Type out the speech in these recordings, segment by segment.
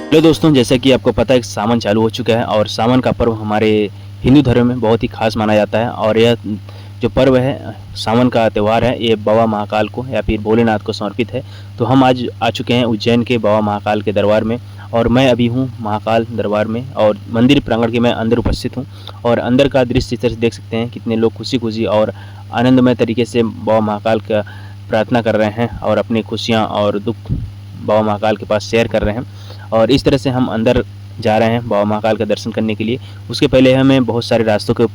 Hello दोस्तों, जैसा कि आपको पता है कि सावन चालू हो चुका है और सावन का पर्व हमारे हिंदू धर्म में बहुत ही खास माना जाता है। और यह जो पर्व है, सावन का त्यौहार है, ये बाबा महाकाल को या फिर भोलेनाथ को समर्पित है। तो हम आज आ चुके हैं उज्जैन के बाबा महाकाल के दरबार में। और मैं अभी हूँ महाकाल दरबार में और मंदिर प्रांगण के मैं अंदर उपस्थित हूँ। और अंदर का दृश्य इस तरह से देख सकते हैं, कितने लोग खुशी खुशी और आनंदमय तरीके से बाबा महाकाल का प्रार्थना कर रहे हैं और अपनी खुशियाँ और दुख बाबा महाकाल के पास शेयर कर रहे हैं। और इस तरह से हम अंदर जा रहे हैं बाबा महाकाल का दर्शन करने के लिए। उसके पहले हमें बहुत सारे रास्तों के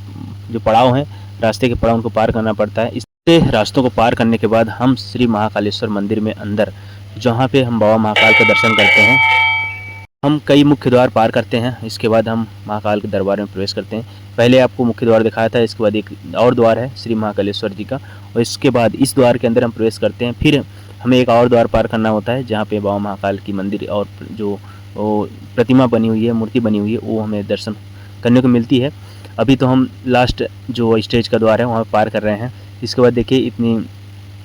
जो पड़ाव हैं, रास्ते के पड़ाव को पार करना पड़ता है। इससे रास्तों को पार करने के बाद हम श्री महाकालेश्वर मंदिर में अंदर, जहाँ पे हम बाबा महाकाल का दर्शन करते हैं, हम कई मुख्य द्वार पार करते हैं। इसके बाद हम महाकाल के दरबार में प्रवेश करते हैं। पहले आपको मुख्य द्वार दिखाया था, इसके बाद एक और द्वार है श्री महाकालेश्वर जी का, और इसके बाद इस द्वार के अंदर हम प्रवेश करते हैं। फिर हमें एक और द्वार पार करना होता है, जहाँ पे बाबा महाकाल की मंदिर और जो वो प्रतिमा बनी हुई है, मूर्ति बनी हुई है, वो हमें दर्शन करने को मिलती है। अभी तो हम लास्ट जो स्टेज का द्वार है वहाँ पार कर रहे हैं। इसके बाद देखिए इतनी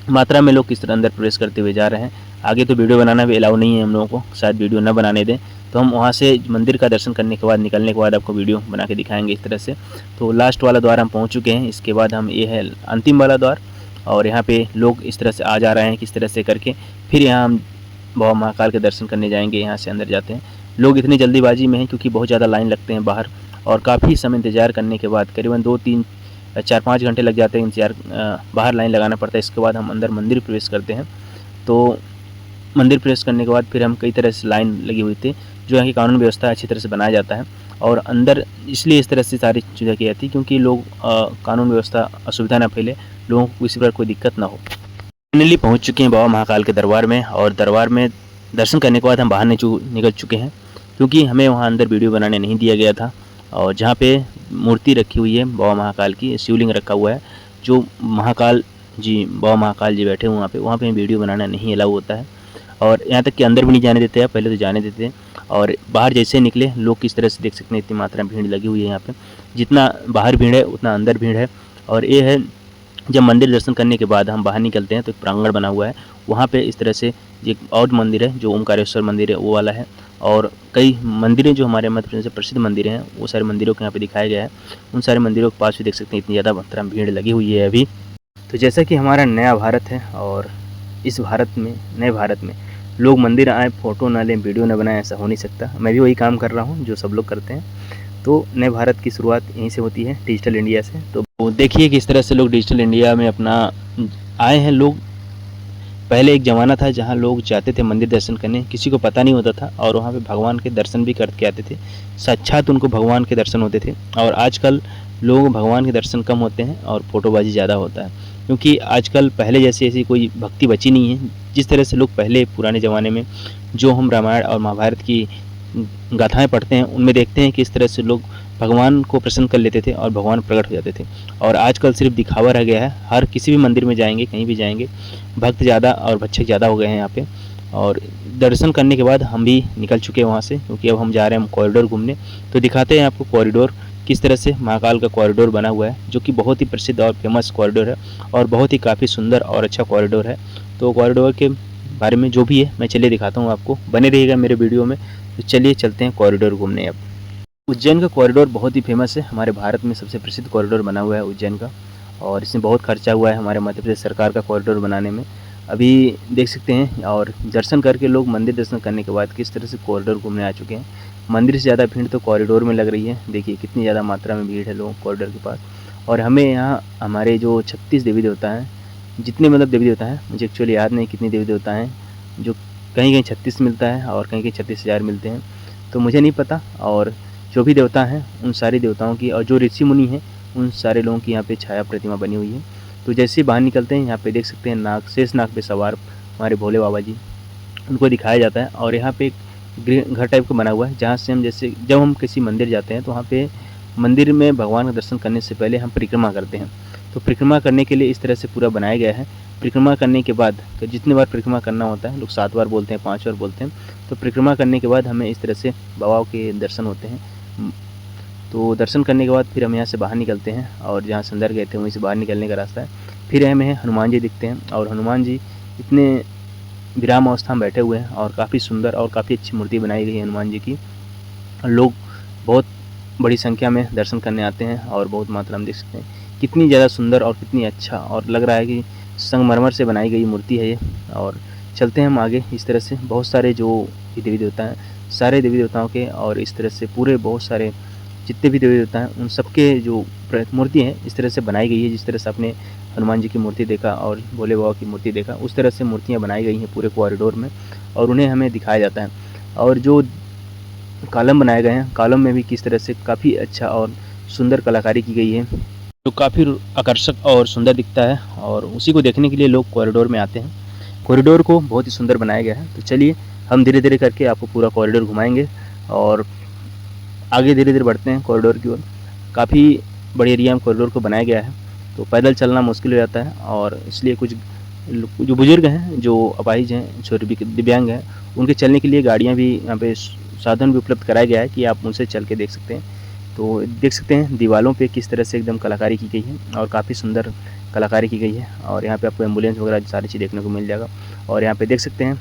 मात्रा में लोग किस तरह अंदर प्रवेश करते हुए जा रहे हैं। आगे तो वीडियो बनाना भी अलाउ नहीं है हम लोगों को, शायद वीडियो न बनाने दें। तो हम वहाँ से मंदिर का दर्शन करने के बाद निकलने के बाद आपको वीडियो बना के दिखाएंगे इस तरह से। तो लास्ट वाला द्वार हम पहुँच चुके हैं। इसके बाद हम ये है अंतिम वाला द्वार, और यहाँ पे लोग इस तरह से आ जा रहे हैं किस तरह से करके। फिर यहाँ हम बाबा महाकाल के दर्शन करने जाएंगे। यहाँ से अंदर जाते हैं। लोग इतनी जल्दीबाजी में हैं क्योंकि बहुत ज़्यादा लाइन लगते हैं बाहर, और काफ़ी समय इंतज़ार करने के बाद करीबन 2-3-4-5 घंटे लग जाते हैं इंतज़ार, बाहर लाइन लगाना पड़ता है। इसके बाद हम अंदर मंदिर प्रवेश करते हैं। तो मंदिर प्रवेश करने के बाद फिर हम कई तरह से लाइन लगी हुई थी, जो यहाँ की कानून व्यवस्था अच्छी तरह से बनाया जाता है। और अंदर इसलिए इस तरह से सारी चीज़ें की जाती है क्योंकि लोग कानून व्यवस्था असुविधा ना फैले, लोगों को किसी प्रकार कोई दिक्कत ना हो। फाइनली पहुँच चुके हैं बाबा महाकाल के दरबार में, और दरबार में दर्शन करने के बाद हम बाहर निकल चुके हैं, क्योंकि हमें वहाँ अंदर वीडियो बनाने नहीं दिया गया था। और जहाँ पे मूर्ति रखी हुई है बाबा महाकाल की, शिवलिंग रखा हुआ है, जो महाकाल जी बाबा महाकाल जी बैठे हुए वहाँ पे वीडियो बनाना नहीं अलाउ होता है। और यहाँ तक कि अंदर भी नहीं जाने देते हैं, पहले तो जाने देते हैं। और बाहर जैसे निकले, लोग किस तरह से देख सकते हैं, इतनी मात्रा में भीड़ लगी हुई है यहाँ पे। जितना बाहर भीड़ है उतना अंदर भीड़ है। और ये है, जब मंदिर दर्शन करने के बाद हम बाहर निकलते हैं तो एक प्रांगण बना हुआ है, वहाँ पे इस तरह से एक और मंदिर है जो ओमकारेश्वर मंदिर है, वो वाला है। और कई मंदिरें जो हमारे मध्य प्रदेश से प्रसिद्ध मंदिर हैं, वो सारे मंदिरों को यहाँ पे दिखाया गया है। उन सारे मंदिरों के पास भी देख सकते हैं इतनी ज़्यादा मात्रा में भीड़ लगी हुई है अभी। तो जैसा कि हमारा नया भारत है, और इस भारत में, नए भारत में लोग मंदिर आए, फ़ोटो ना लें, वीडियो ना बनाएं, ऐसा हो नहीं सकता। मैं भी वही काम कर रहा हूँ जो सब लोग करते हैं। तो नए भारत की शुरुआत यहीं से होती है, डिजिटल इंडिया से। तो देखिए किस तरह से लोग डिजिटल इंडिया में अपना आए हैं। लोग, पहले एक ज़माना था जहाँ लोग जाते थे मंदिर दर्शन करने, किसी को पता नहीं होता था, और वहाँ पे भगवान के दर्शन भी करके आते थे, साक्षात उनको भगवान के दर्शन होते थे। और आजकल लोग भगवान के दर्शन कम होते हैं और फ़ोटोबाजी ज़्यादा होता है, क्योंकि आजकल पहले जैसी ऐसी कोई भक्ति बची नहीं है। जिस तरह से लोग पहले पुराने ज़माने में, जो हम रामायण और महाभारत की गाथाएँ पढ़ते हैं, उनमें देखते हैं कि इस तरह से लोग भगवान को प्रसन्न कर लेते थे और भगवान प्रकट हो जाते थे। और आजकल सिर्फ दिखावा रह गया है। हर किसी भी मंदिर में जाएंगे, कहीं भी जाएंगे, भक्त ज़्यादा और भक्षक ज़्यादा हो गए हैं यहाँ पे। और दर्शन करने के बाद हम भी निकल चुके हैं वहाँ से, क्योंकि अब हम जा रहे हैं कॉरिडोर घूमने। तो दिखाते हैं आपको कॉरिडोर, किस तरह से महाकाल का कॉरिडोर बना हुआ है, जो कि बहुत ही प्रसिद्ध और फेमस कॉरिडोर है, और बहुत ही काफ़ी सुंदर और अच्छा कॉरिडोर है। तो कॉरिडोर के बारे में जो भी है मैं चलिए दिखाता हूँ आपको, बने रहिएगा मेरे वीडियो में। तो चलिए चलते हैं कॉरिडोर घूमने। अब उज्जैन का कॉरिडोर बहुत ही फेमस है, हमारे भारत में सबसे प्रसिद्ध कॉरिडोर बना हुआ है उज्जैन का, और इसमें बहुत खर्चा हुआ है हमारे मध्य प्रदेश सरकार का कॉरिडोर बनाने में। अभी देख सकते हैं, और दर्शन करके लोग, मंदिर दर्शन करने के बाद किस तरह से कॉरिडोर घूमने आ चुके हैं। मंदिर से ज़्यादा भीड़ तो कॉरिडोर में लग रही है। देखिए कितनी ज़्यादा मात्रा में भीड़ है लोग कॉरिडोर के पास। और हमें यहाँ हमारे जो 36 देवी देवता हैं, जितने मतलब देवी देवता हैं, मुझे एक्चुअली याद नहीं कितने देवी देवता हैं, जो कहीं कहीं 36 मिलता है और कहीं कहीं 36,000 मिलते हैं, तो मुझे नहीं पता। और जो भी देवता हैं, उन सारे देवताओं की, और जो ऋषि मुनि हैं, उन सारे लोगों की यहाँ पे छाया प्रतिमा बनी हुई है। तो जैसे ही बाहर निकलते हैं, यहाँ पे देख सकते हैं नाग, शेष नाग पे सवार हमारे भोले बाबा जी, उनको दिखाया जाता है। और यहाँ पे एक घर टाइप का बना हुआ है, जहाँ से हम, जैसे जब हम किसी मंदिर जाते हैं तो वहाँ पे मंदिर में भगवान का दर्शन करने से पहले हम परिक्रमा करते हैं। तो परिक्रमा करने के लिए इस तरह से पूरा बनाया गया है। परिक्रमा करने के बाद, तो जितने बार परिक्रमा करना होता है, लोग 7 बार बोलते हैं, 5 बार बोलते हैं। तो परिक्रमा करने के बाद हमें इस तरह से बाबाओं के दर्शन होते हैं। तो दर्शन करने के बाद फिर हम यहाँ से बाहर निकलते हैं, और जहाँ से अंदर गए थे वहीं से बाहर निकलने का रास्ता है। फिर हमें हनुमान जी दिखते हैं, और हनुमान जी इतने विराम अवस्था में बैठे हुए हैं और काफ़ी सुंदर और काफ़ी अच्छी मूर्ति बनाई गई है हनुमान जी की। लोग बहुत बड़ी संख्या में दर्शन करने आते हैं और बहुत मात्रा में देख सकते हैं कितनी ज़्यादा सुंदर और कितनी अच्छा और लग रहा है कि संगमरमर से बनाई गई मूर्ति है ये। और चलते हैं हम आगे। इस तरह से बहुत सारे जो देवी देवता हैं, सारे देवी देवताओं के और इस तरह से पूरे बहुत सारे जितने भी देवी देवता हैं उन सबके जो मूर्ति हैं इस तरह से बनाई गई है। जिस तरह से आपने हनुमान जी की मूर्ति देखा और भोले बाबा की मूर्ति देखा, उस तरह से मूर्तियाँ बनाई गई हैं पूरे कॉरिडोर में और उन्हें हमें दिखाया जाता है। और जो कॉलम बनाए गए हैं, कॉलम में भी किस तरह से काफ़ी अच्छा और सुंदर कलाकारी की गई है जो काफ़ी आकर्षक और सुंदर दिखता है और उसी को देखने के लिए लोग कॉरिडोर में आते हैं। कॉरिडोर को बहुत ही सुंदर बनाया गया है। तो चलिए हम धीरे धीरे करके आपको पूरा कॉरिडोर घुमाएंगे और आगे धीरे धीरे बढ़ते हैं कॉरिडोर की ओर। काफ़ी बड़े एरिया में कॉरिडोर को बनाया गया है, तो पैदल चलना मुश्किल हो जाता है और इसलिए कुछ जो बुजुर्ग हैं, जो अपाहिज हैं, जो दिव्यांग हैं, उनके चलने के लिए गाड़ियाँ भी यहाँ पे साधन भी उपलब्ध कराया गया है कि आप उनसे चल के देख सकते हैं। तो देख सकते हैं दीवारों पे किस तरह से एकदम कलाकारी की गई है और काफ़ी सुंदर कलाकारी की गई है। और यहाँ पे आपको एम्बुलेंस वगैरह सारी चीज़ देखने को मिल जाएगा। और यहाँ पे देख सकते हैं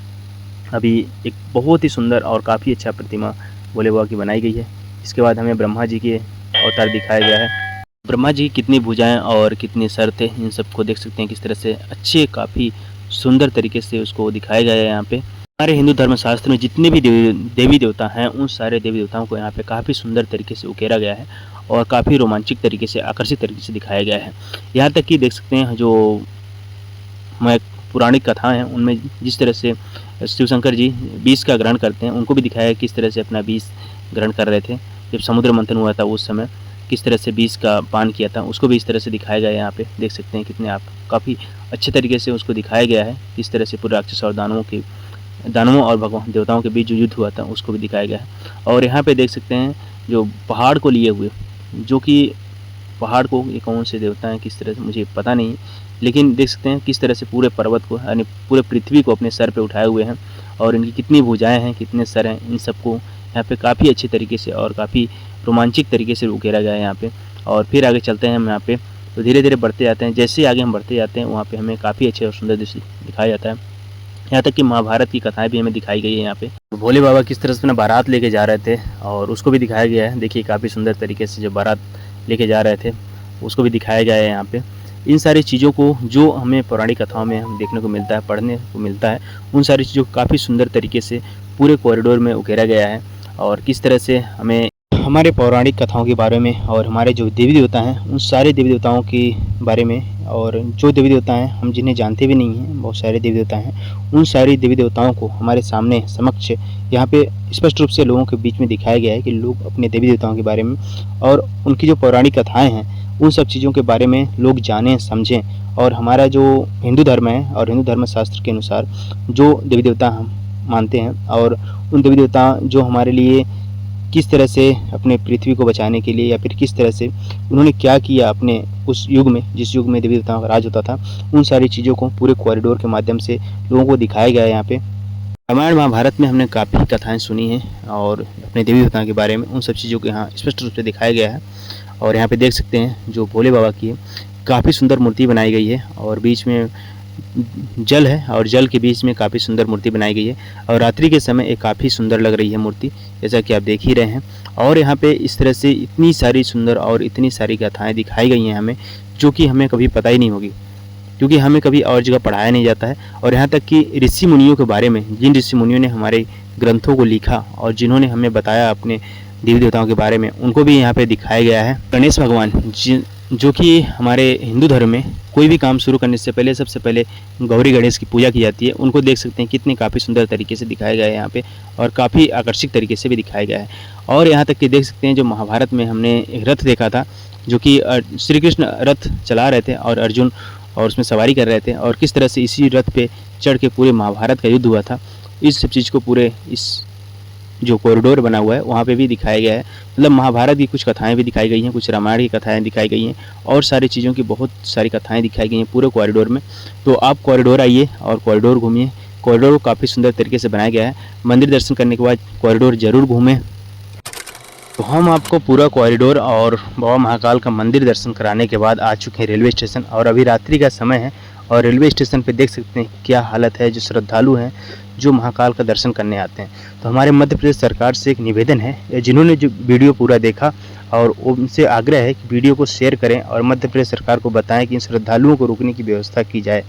अभी एक बहुत ही सुंदर और काफ़ी अच्छा प्रतिमा भोले बाबा की बनाई गई है। इसके बाद हमें ब्रह्मा जी के अवतार दिखाया गया है। ब्रह्मा जी की कितनी भुजाएं और कितने सर थे, इन सबको देख सकते हैं किस तरह से अच्छे काफ़ी सुंदर तरीके से उसको दिखाया गया है। यहाँ पे हमारे हिंदू धर्मशास्त्र में जितने भी देवी देवता हैं उन सारे देवी देवताओं को यहाँ पे काफ़ी सुंदर तरीके से उकेरा गया है और काफ़ी रोमांचक तरीके से, आकर्षित तरीके से दिखाया गया है। यहाँ तक कि देख सकते हैं जो हमारे पौराणिक कथाएँ हैं उनमें जिस तरह से शिव शंकर जी विष का ग्रहण करते हैं, उनको भी दिखाया है किस तरह से अपना विष ग्रहण कर रहे थे। जब समुद्र मंथन हुआ था उस समय किस तरह से विष का पान किया था, उसको भी इस तरह से दिखाया गया है। यहाँ पे देख सकते हैं कितने आप काफ़ी अच्छे तरीके से उसको दिखाया गया है। किस तरह से पूरे राक्षस और दानवों और भगवान देवताओं के बीच जो युद्ध हुआ था उसको भी दिखाया गया है। और यहाँ पे देख सकते हैं जो पहाड़ को लिए हुए, जो कि पहाड़ को ये कौन से देवता हैं किस तरह से मुझे पता नहीं, लेकिन देख सकते हैं किस तरह से पूरे पर्वत को यानी पूरे पृथ्वी को अपने सर पे उठाए हुए हैं और इनकी कितनी भुजाएं हैं, कितने सर हैं, इन सबको यहाँ पे काफ़ी अच्छे तरीके से और काफ़ी रोमांचक तरीके से उकेरा गया है यहाँ पे। और फिर आगे चलते हैं हम यहाँ पे, तो धीरे धीरे बढ़ते जाते हैं। जैसे आगे हम बढ़ते जाते हैं वहाँ पे हमें काफ़ी अच्छे और सुंदर दृश्य दिखाया जाता है। यहाँ तक कि महाभारत की कथाएं भी हमें दिखाई गई है यहाँ पे। तो भोले बाबा किस तरह से अपना बारात लेके जा रहे थे और उसको भी दिखाया गया है। देखिए काफ़ी सुंदर तरीके से जो बारात लेके जा रहे थे उसको भी दिखाया गया है यहाँ पे। इन सारी चीज़ों को जो हमें पौराणिक कथाओं में हम देखने को मिलता है, पढ़ने को मिलता है, उन सारी चीज़ों को काफ़ी सुंदर तरीके से पूरे कॉरिडोर में उकेरा गया है। और किस तरह से हमें हमारे पौराणिक कथाओं के बारे में और हमारे जो देवी देवता हैं उन सारे देवी देवताओं के बारे में, और जो देवी देवता हैं हम जिन्हें जानते भी नहीं हैं, बहुत सारे देवी देवता हैं, उन सारे देवी देवताओं को हमारे सामने समक्ष यहाँ पे स्पष्ट रूप से लोगों के बीच में दिखाया गया है कि लोग अपने देवी देवताओं के बारे में और उनकी जो पौराणिक कथाएँ हैं उन सब चीज़ों के बारे में लोग जानें, समझें। और हमारा जो हिंदू धर्म है और हिंदू धर्म शास्त्र के अनुसार जो देवी देवता हम मानते हैं और उन देवी देवता जो हमारे लिए किस तरह से अपने पृथ्वी को बचाने के लिए या फिर किस तरह से उन्होंने क्या किया अपने उस युग में, जिस युग में देवी देवताओं का राज होता था, उन सारी चीज़ों को पूरे कॉरिडोर के माध्यम से लोगों को दिखाया गया है यहाँ पे। रामायण महाभारत में हमने काफ़ी कथाएं सुनी हैं और अपने देवी देवताओं के बारे में उन सब चीज़ों को यहाँ स्पष्ट रूप से दिखाया गया है। और यहाँ पे देख सकते हैं जो भोले बाबा की काफ़ी सुंदर मूर्ति बनाई गई है और बीच में जल है और जल के बीच में काफ़ी सुंदर मूर्ति बनाई गई है और रात्रि के समय ये काफ़ी सुंदर लग रही है मूर्ति, जैसा कि आप देख ही रहे हैं। और यहाँ पे इस तरह से इतनी सारी सुंदर और इतनी सारी कथाएं दिखाई गई हैं हमें, जो कि हमें कभी पता ही नहीं होगी क्योंकि हमें कभी और जगह पढ़ाया नहीं जाता है। और यहाँ तक कि ऋषि मुनियों के बारे में, जिन ऋषि मुनियों ने हमारे ग्रंथों को लिखा और जिन्होंने हमें बताया अपने देवी देवताओं के बारे में, उनको भी यहाँ पे दिखाया गया है। गणेश भगवान जो कि हमारे हिंदू धर्म में कोई भी काम शुरू करने से पहले सबसे पहले गौरी गणेश की पूजा की जाती है, उनको देख सकते हैं कितने काफ़ी सुंदर तरीके से दिखाया गया है यहाँ पे और काफ़ी आकर्षक तरीके से भी दिखाया गया है। और यहाँ तक कि देख सकते हैं जो महाभारत में हमने एक रथ देखा था, जो कि श्री कृष्ण रथ चला रहे थे और अर्जुन और उसमें सवारी कर रहे थे और किस तरह से इसी रथ पे चढ़ के पूरे महाभारत का युद्ध हुआ था, इस सब चीज़ को पूरे इस जो कॉरिडोर बना हुआ है वहाँ पे भी दिखाया गया है। मतलब महाभारत की कुछ कथाएं भी दिखाई गई हैं, कुछ रामायण की कथाएं दिखाई गई हैं और सारी चीज़ों की बहुत सारी कथाएं दिखाई गई हैं पूरे कॉरिडोर में। तो आप कॉरिडोर आइए और कॉरिडोर घूमिए। कॉरिडोर को काफ़ी सुंदर तरीके से बनाया गया है। मंदिर दर्शन करने के बाद कॉरिडोर ज़रूर घूमें। तो हम आपको पूरा कॉरिडोर और बाबा महाकाल का मंदिर दर्शन कराने के बाद आ चुके हैं रेलवे स्टेशन और अभी रात्रि का समय है और रेलवे स्टेशन पे देख सकते हैं क्या हालत है, जो श्रद्धालु हैं जो महाकाल का दर्शन करने आते हैं। तो हमारे मध्य प्रदेश सरकार से एक निवेदन है, जिन्होंने जो वीडियो पूरा देखा और उनसे आग्रह है कि वीडियो को शेयर करें और मध्य प्रदेश सरकार को बताएं कि इन श्रद्धालुओं को रोकने की व्यवस्था की जाए।